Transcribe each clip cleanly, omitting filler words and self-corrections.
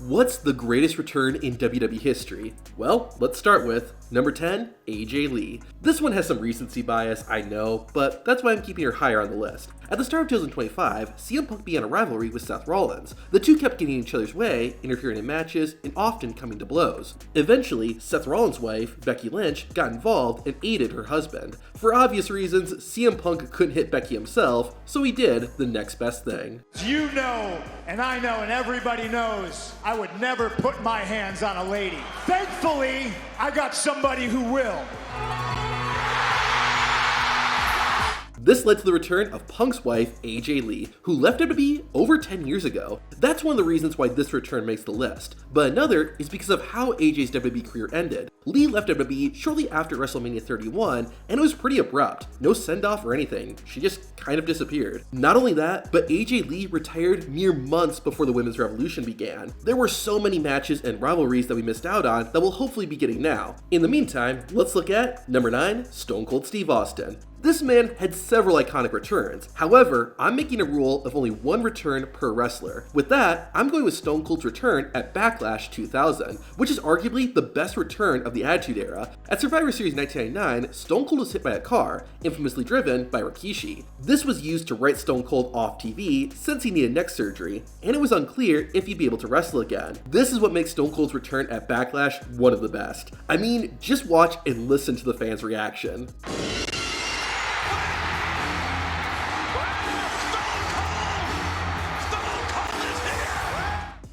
What's the greatest return in WWE history? Well, let's start with number 10, AJ Lee. This one has some recency bias, I know, but that's why I'm keeping her higher on the list. At the start of 2025, CM Punk began a rivalry with Seth Rollins. The two kept getting in each other's way, interfering in matches, and often coming to blows. Eventually, Seth Rollins' wife, Becky Lynch, got involved and aided her husband. For obvious reasons, CM Punk couldn't hit Becky himself, so he did the next best thing. You know, and I know, and everybody knows, I would never put my hands on a lady. Thankfully, I got somebody who will. This led to the return of Punk's wife, AJ Lee, who left WWE over 10 years ago. That's one of the reasons why this return makes the list. But another is because of how AJ's WWE career ended. Lee left WWE shortly after WrestleMania 31, and it was pretty abrupt. No send-off or anything. She just kind of disappeared. Not only that, but AJ Lee retired mere months before the Women's Revolution began. There were so many matches and rivalries that we missed out on that we'll hopefully be getting now. In the meantime, let's look at number 9, Stone Cold Steve Austin. This man had several iconic returns. However, I'm making a rule of only one return per wrestler. With that, I'm going with Stone Cold's return at Backlash 2000, which is arguably the best return of the Attitude Era. At Survivor Series 1999, Stone Cold was hit by a car, infamously driven by Rikishi. This was used to write Stone Cold off TV since he needed neck surgery, and it was unclear if he'd be able to wrestle again. This is what makes Stone Cold's return at Backlash one of the best. I mean, just watch and listen to the fans' reaction.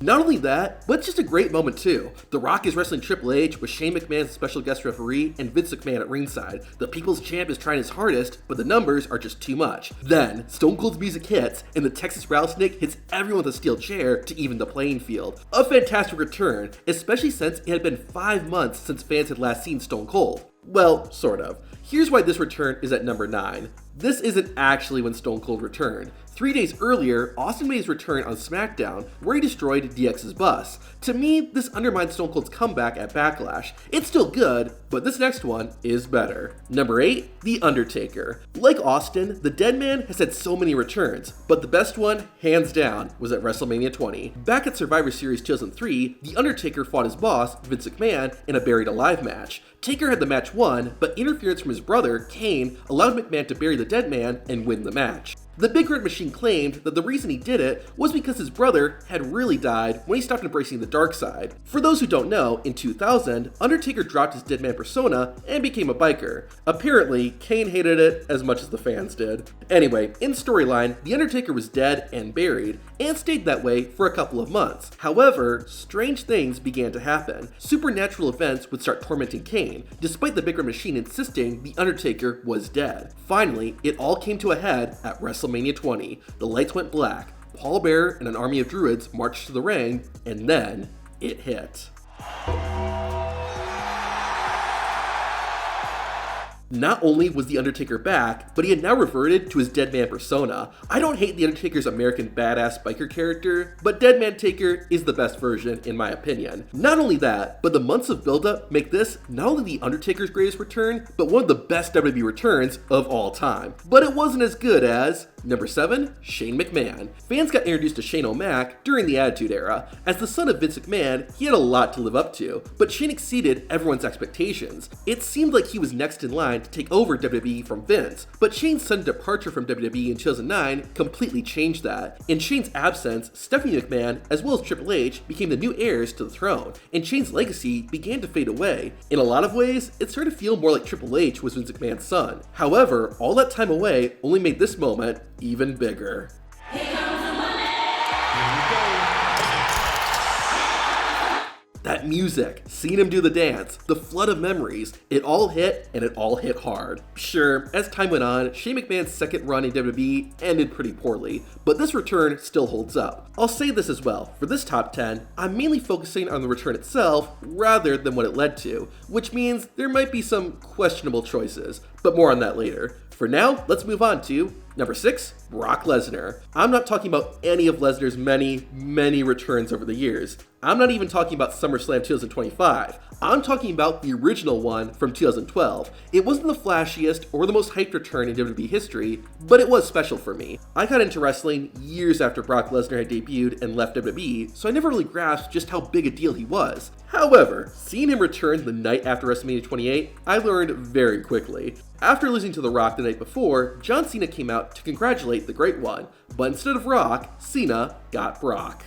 Not only that, but it's just a great moment too. The Rock is wrestling Triple H with Shane McMahon as special guest referee and Vince McMahon at ringside. The People's Champ is trying his hardest, but the numbers are just too much. Then, Stone Cold's music hits, and the Texas Rattlesnake hits everyone with a steel chair to even the playing field. A fantastic return, especially since it had been 5 months since fans had last seen Stone Cold. Well, sort of. Here's why this return is at number 9. This isn't actually when Stone Cold returned. 3 days earlier, Austin made his return on SmackDown, where he destroyed DX's bus. To me, this undermines Stone Cold's comeback at Backlash. It's still good, but this next one is better. Number 8, The Undertaker. Like Austin, the Dead Man has had so many returns, but the best one, hands down, was at WrestleMania 20. Back at Survivor Series 2003, The Undertaker fought his boss, Vince McMahon, in a Buried Alive match. Taker had the match won, but interference from his brother, Kane, allowed McMahon to bury the Dead Man and win the match. The Big Red Machine claimed that the reason he did it was because his brother had really died when he stopped embracing the dark side. For those who don't know, in 2000, Undertaker dropped his Dead Man persona and became a biker. Apparently, Kane hated it as much as the fans did. Anyway, in storyline, The Undertaker was dead and buried, and stayed that way for a couple of months. However, strange things began to happen. Supernatural events would start tormenting Kane, despite the Big Red Machine insisting The Undertaker was dead. Finally, it all came to a head at WrestleMania 20. The lights went black, Paul Bearer and an army of druids marched to the ring, and then it hit. Not only was The Undertaker back, but he had now reverted to his Dead Man persona. I don't hate The Undertaker's American badass biker character, but Dead Man Taker is the best version in my opinion. Not only that, but the months of buildup make this not only The Undertaker's greatest return, but one of the best WWE returns of all time. But it wasn't as good as number 7, Shane McMahon. Fans got introduced to Shane O'Mac during the Attitude Era. As the son of Vince McMahon, he had a lot to live up to, but Shane exceeded everyone's expectations. It seemed like he was next in line to take over WWE from Vince, but Shane's sudden departure from WWE in 2009 completely changed that. In Shane's absence, Stephanie McMahon, as well as Triple H, became the new heirs to the throne, and Shane's legacy began to fade away. In a lot of ways, it started to feel more like Triple H was Vince McMahon's son. However, all that time away only made this moment even bigger. That music, seeing him do the dance, the flood of memories, it all hit and it all hit hard. Sure, as time went on, Shane McMahon's second run in WWE ended pretty poorly, but this return still holds up. I'll say this as well, for this top 10, I'm mainly focusing on the return itself rather than what it led to, which means there might be some questionable choices, but more on that later. For now, let's move on to number 6, Brock Lesnar. I'm not talking about any of Lesnar's many returns over the years. I'm not even talking about SummerSlam 2025. I'm talking about the original one from 2012. It wasn't the flashiest or the most hyped return in WWE history, but it was special for me. I got into wrestling years after Brock Lesnar had debuted and left WWE, so I never really grasped just how big a deal he was. However, seeing him return the night after WrestleMania 28, I learned very quickly. After losing to The Rock the night before, John Cena came out to congratulate the Great One, but instead of Rock, Cena got Brock.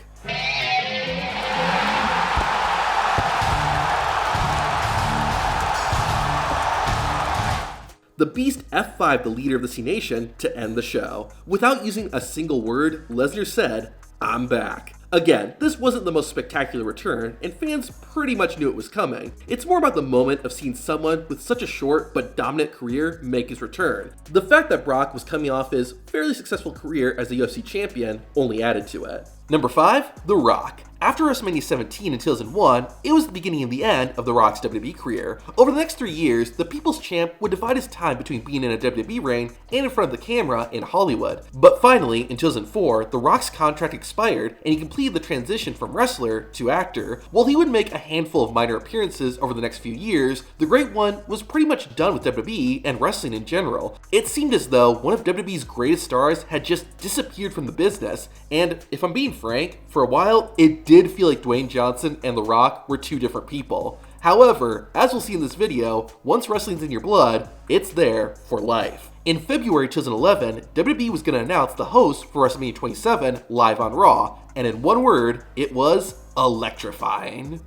The Beast F5'd the leader of the C Nation to end the show. Without using a single word, Lesnar said, "I'm back." Again, this wasn't the most spectacular return, and fans pretty much knew it was coming. It's more about the moment of seeing someone with such a short but dominant career make his return. The fact that Brock was coming off his fairly successful career as a UFC champion only added to it. Number 5, The Rock. After WrestleMania 17 in 2001, it was the beginning and the end of The Rock's WWE career. Over the next 3 years, the People's Champ would divide his time between being in a WWE ring and in front of the camera in Hollywood. But finally, in 2004, The Rock's contract expired and he completed the transition from wrestler to actor. While he would make a handful of minor appearances over the next few years, the Great One was pretty much done with WWE and wrestling in general. It seemed as though one of WWE's greatest stars had just disappeared from the business, and if I'm being frank, for a while, it did feel like Dwayne Johnson and The Rock were two different people. However, as we'll see in this video, once wrestling's in your blood, it's there for life. In February 2011, WWE was going to announce the host for WrestleMania 27 live on Raw, and in one word, it was electrifying.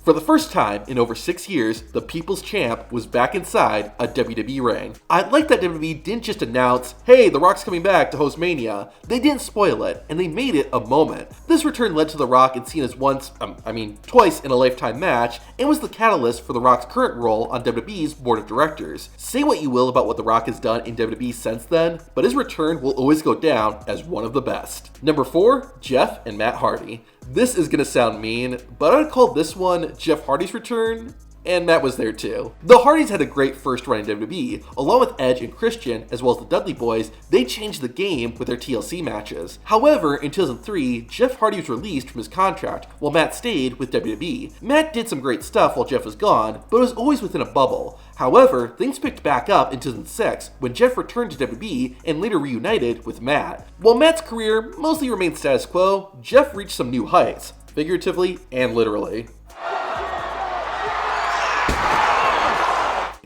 For the first time in over 6 years, the People's Champ was back inside a WWE ring. I like that WWE didn't just announce, "Hey, The Rock's coming back to host Mania." They didn't spoil it, and they made it a moment. This return led to The Rock and Cena's twice in a lifetime match, and was the catalyst for The Rock's current role on WWE's board of directors. Say what you will about what The Rock has done in WWE since then, but his return will always go down as one of the best. Number 4, Jeff and Matt Hardy. This is gonna sound mean, but I'd call this one Jeff Hardy's return, and Matt was there too. The Hardys had a great first run in WWE. Along with Edge and Christian, as well as the Dudley Boys, they changed the game with their TLC matches. However, in 2003, Jeff Hardy was released from his contract, while Matt stayed with WWE. Matt did some great stuff while Jeff was gone, but was always within a bubble. However, things picked back up in 2006 when Jeff returned to WWE and later reunited with Matt. While Matt's career mostly remained status quo, Jeff reached some new heights, figuratively and literally.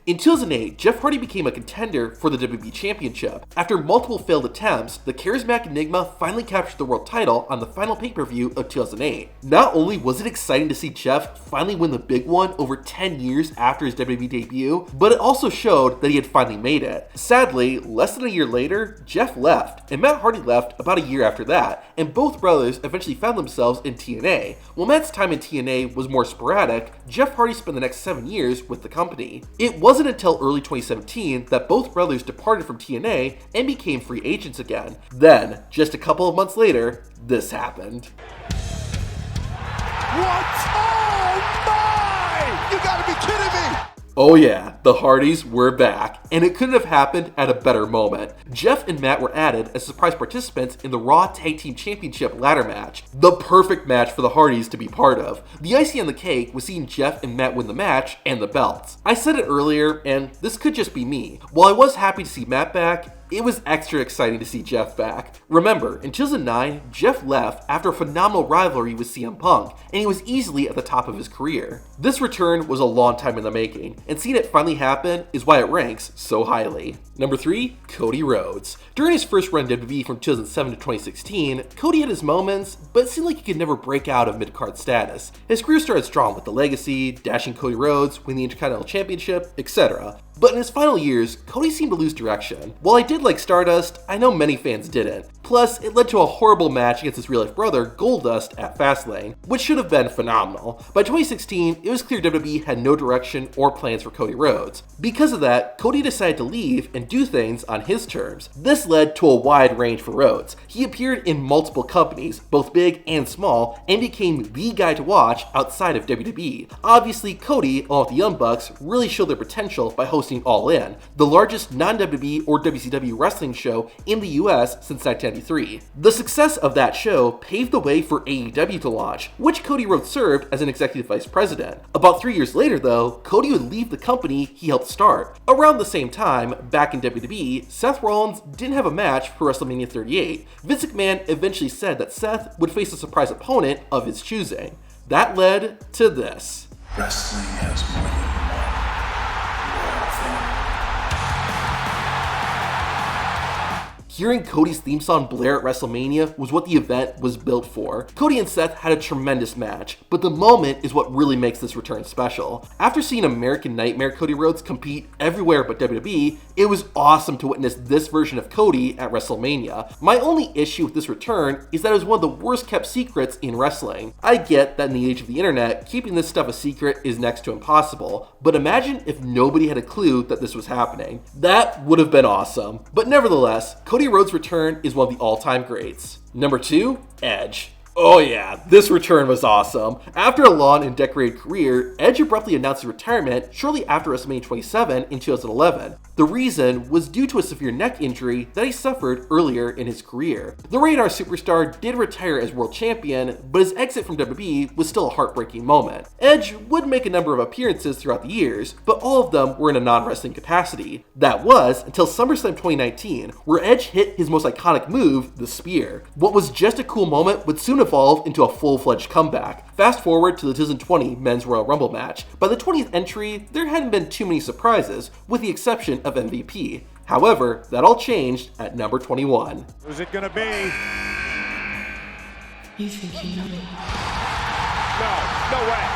In 2008, Jeff Hardy became a contender for the WWE Championship. After multiple failed attempts, the charismatic Enigma finally captured the world title on the final pay-per-view of 2008. Not only was it exciting to see Jeff finally win the big one over 10 years after his WWE debut, but it also showed that he had finally made it. Sadly, less than a year later, Jeff left, and Matt Hardy left about a year after that, and both brothers eventually found themselves in TNA. While Matt's time in TNA was more sporadic, Jeff Hardy spent the next 7 years with the company. It wasn't until early 2017 that both brothers departed from TNA and became free agents again. Then, just a couple of months later, this happened. What? Oh my! You gotta be kidding me! Oh yeah, the Hardys were back, and it couldn't have happened at a better moment. Jeff and Matt were added as surprise participants in the Raw Tag Team Championship ladder match, the perfect match for the Hardys to be part of. The icing on the cake was seeing Jeff and Matt win the match and the belts. I said it earlier, and this could just be me. While I was happy to see Matt back, it was extra exciting to see Jeff back. Remember, in 2009, Jeff left after a phenomenal rivalry with CM Punk, and he was easily at the top of his career. This return was a long time in the making, and seeing it finally happen is why it ranks so highly. Number 3, Cody Rhodes. During his first run in WWE from 2007 to 2016, Cody had his moments, but it seemed like he could never break out of mid-card status. His career started strong with the Legacy, dashing Cody Rhodes, winning the Intercontinental Championship, etc. But in his final years, Cody seemed to lose direction. While I did like Stardust, I know many fans didn't. Plus, it led to a horrible match against his real-life brother, Goldust, at Fastlane, which should have been phenomenal. By 2016, it was clear WWE had no direction or plans for Cody Rhodes. Because of that, Cody decided to leave and do things on his terms. This led to a wide range for Rhodes. He appeared in multiple companies, both big and small, and became the guy to watch outside of WWE. Obviously, Cody, along with the Young Bucks, really showed their potential by hosting All In, the largest non-WWE or WCW wrestling show in the US since 1993. The success of that show paved the way for AEW to launch, which Cody Rhodes served as an executive vice president. About 3 years later though, Cody would leave the company he helped start. Around the same time, back in WWE, Seth Rollins didn't have a match for WrestleMania 38. Vince McMahon eventually said that Seth would face a surprise opponent of his choosing. That led to this. Wrestling has more than Hearing Cody's theme song blare at WrestleMania was what the event was built for. Cody and Seth had a tremendous match, but the moment is what really makes this return special. After seeing American Nightmare Cody Rhodes compete everywhere but WWE, it was awesome to witness this version of Cody at WrestleMania. My only issue with this return is that it was one of the worst kept secrets in wrestling. I get that in the age of the internet, keeping this stuff a secret is next to impossible, but imagine if nobody had a clue that this was happening. That would have been awesome. But nevertheless, Cody Rhodes' return is one of the all-time greats. Number 2, Edge. Oh yeah, this return was awesome. After a long and decorated career, Edge abruptly announced his retirement shortly after WrestleMania 27 in 2011. The reason was due to a severe neck injury that he suffered earlier in his career. The Radar superstar did retire as world champion, but his exit from WWE was still a heartbreaking moment. Edge would make a number of appearances throughout the years, but all of them were in a non-wrestling capacity. That was until SummerSlam 2019, where Edge hit his most iconic move, the Spear. What was just a cool moment would soon evolve into a full-fledged comeback. Fast forward to the 2020 Men's Royal Rumble match. By the 20th entry, there hadn't been too many surprises, with the exception of MVP. However, that all changed at number 21. Who's it gonna be? You think you know me? No way.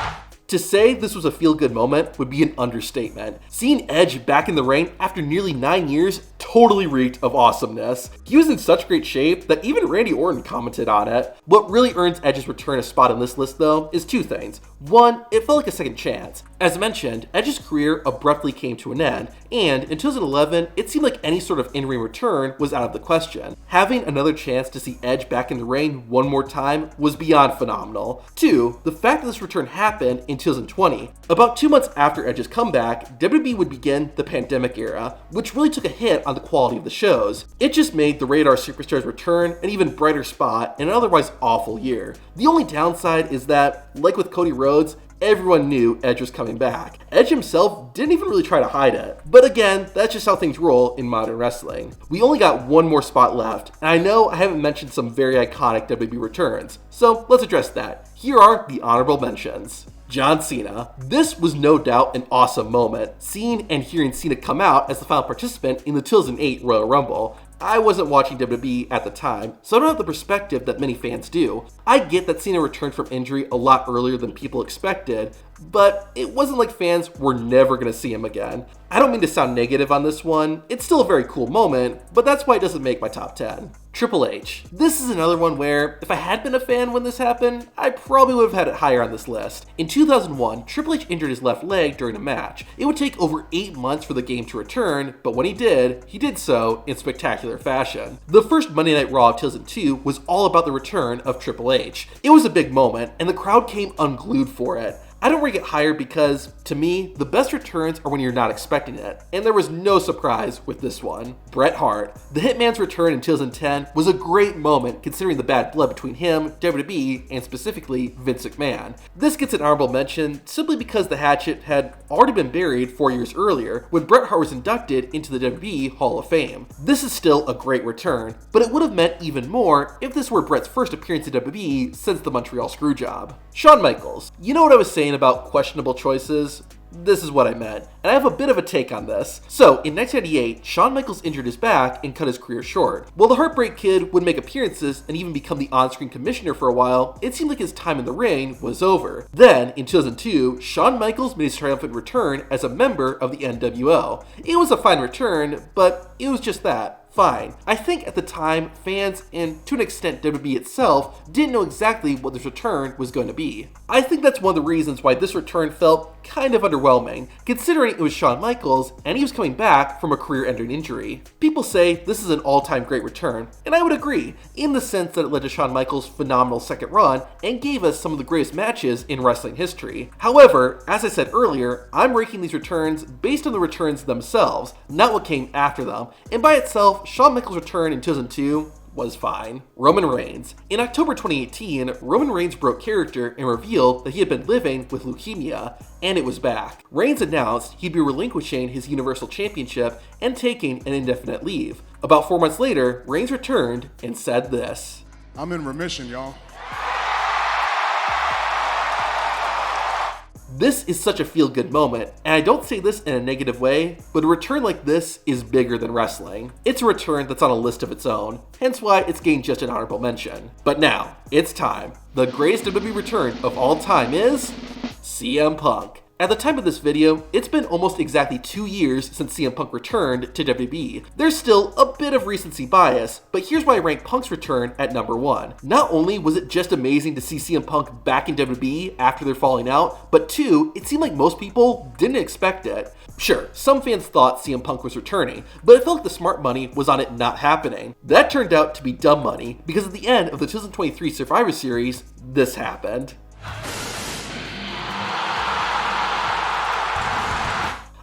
To say this was a feel-good moment would be an understatement. Seeing Edge back in the ring after nearly 9 years totally reeked of awesomeness. He was in such great shape that even Randy Orton commented on it. What really earns Edge's return a spot on this list though is two things. One, it felt like a second chance. As mentioned, Edge's career abruptly came to an end, and in 2011, it seemed like any sort of in-ring return was out of the question. Having another chance to see Edge back in the ring one more time was beyond phenomenal. Two, the fact that this return happened in 2020. About 2 months after Edge's comeback, WWE would begin the pandemic era, which really took a hit on the quality of the shows. It just made the Radar Superstars return an even brighter spot in an otherwise awful year. The only downside is that, like with Cody Rhodes, everyone knew Edge was coming back. Edge himself didn't even really try to hide it. But again, that's just how things roll in modern wrestling. We only got one more spot left, and I know I haven't mentioned some very iconic WWE returns, so let's address that. Here are the honorable mentions. John Cena. This was no doubt an awesome moment, seeing and hearing Cena come out as the final participant in the 2008 Royal Rumble. I wasn't watching WWE at the time, so I don't have the perspective that many fans do. I get that Cena returned from injury a lot earlier than people expected, but it wasn't like fans were never going to see him again. I don't mean to sound negative on this one, it's still a very cool moment, but that's why it doesn't make my top 10. Triple H. This is another one where, if I had been a fan when this happened, I probably would have had it higher on this list. In 2001, Triple H injured his left leg during a match. It would take over 8 months for the game to return, but when he did so in spectacular fashion. The first Monday Night Raw of 2002 was all about the return of Triple H. It was a big moment, and the crowd came unglued for it. I don't rank it higher because, to me, the best returns are when you're not expecting it, and there was no surprise with this one. Bret Hart. The Hitman's return in 2010 was a great moment considering the bad blood between him, WWE, and specifically Vince McMahon. This gets an honorable mention simply because the hatchet had already been buried 4 years earlier when Bret Hart was inducted into the WWE Hall of Fame. This is still a great return, but it would have meant even more if this were Bret's first appearance in WWE since the Montreal Screwjob. Shawn Michaels. You know what I was saying about questionable choices? This is what I meant, and I have a bit of a take on this. So, in 1998, Shawn Michaels injured his back and cut his career short. While the Heartbreak Kid would make appearances and even become the on-screen commissioner for a while, it seemed like his time in the ring was over. Then, in 2002, Shawn Michaels made his triumphant return as a member of the NWO. It was a fine return, but it was just that. fine. I think at the time, fans, and to an extent WWE itself, didn't know exactly what this return was going to be. I think that's one of the reasons why this return felt kind of underwhelming, considering it was Shawn Michaels and he was coming back from a career-ending injury. People say this is an all-time great return, and I would agree, in the sense that it led to Shawn Michaels' phenomenal second run and gave us some of the greatest matches in wrestling history. However, as I said earlier, I'm ranking these returns based on the returns themselves, not what came after them, and by itself, Shawn Michaels' return in 2002 was fine. Roman Reigns. In October 2018, Roman Reigns broke character and revealed that he had been living with leukemia, and it was back. Reigns announced he'd be relinquishing his Universal Championship and taking an indefinite leave. About 4 months later, Reigns returned and said this. I'm in remission, y'all. This is such a feel-good moment, and I don't say this in a negative way, but a return like this is bigger than wrestling. It's a return that's on a list of its own, hence why it's gained just an honorable mention. But now, it's time. The greatest WWE return of all time is CM Punk. At the time of this video, it's been almost exactly 2 years since CM Punk returned to WWE. There's still a bit of recency bias, but here's why I rank Punk's return at number 1. Not only was it just amazing to see CM Punk back in WWE after their falling out, but 2, it seemed like most people didn't expect it. Sure, some fans thought CM Punk was returning, but it felt like the smart money was on it not happening. That turned out to be dumb money, because at the end of the 2023 Survivor Series, this happened.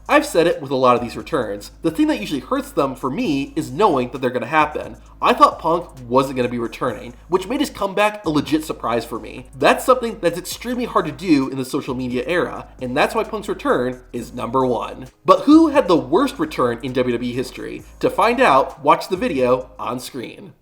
I've said it with a lot of these returns. The thing that usually hurts them for me is knowing that they're going to happen. I thought Punk wasn't going to be returning, which made his comeback a legit surprise for me. That's something that's extremely hard to do in the social media era, and that's why Punk's return is number 1. But who had the worst return in WWE history? To find out, watch the video on screen.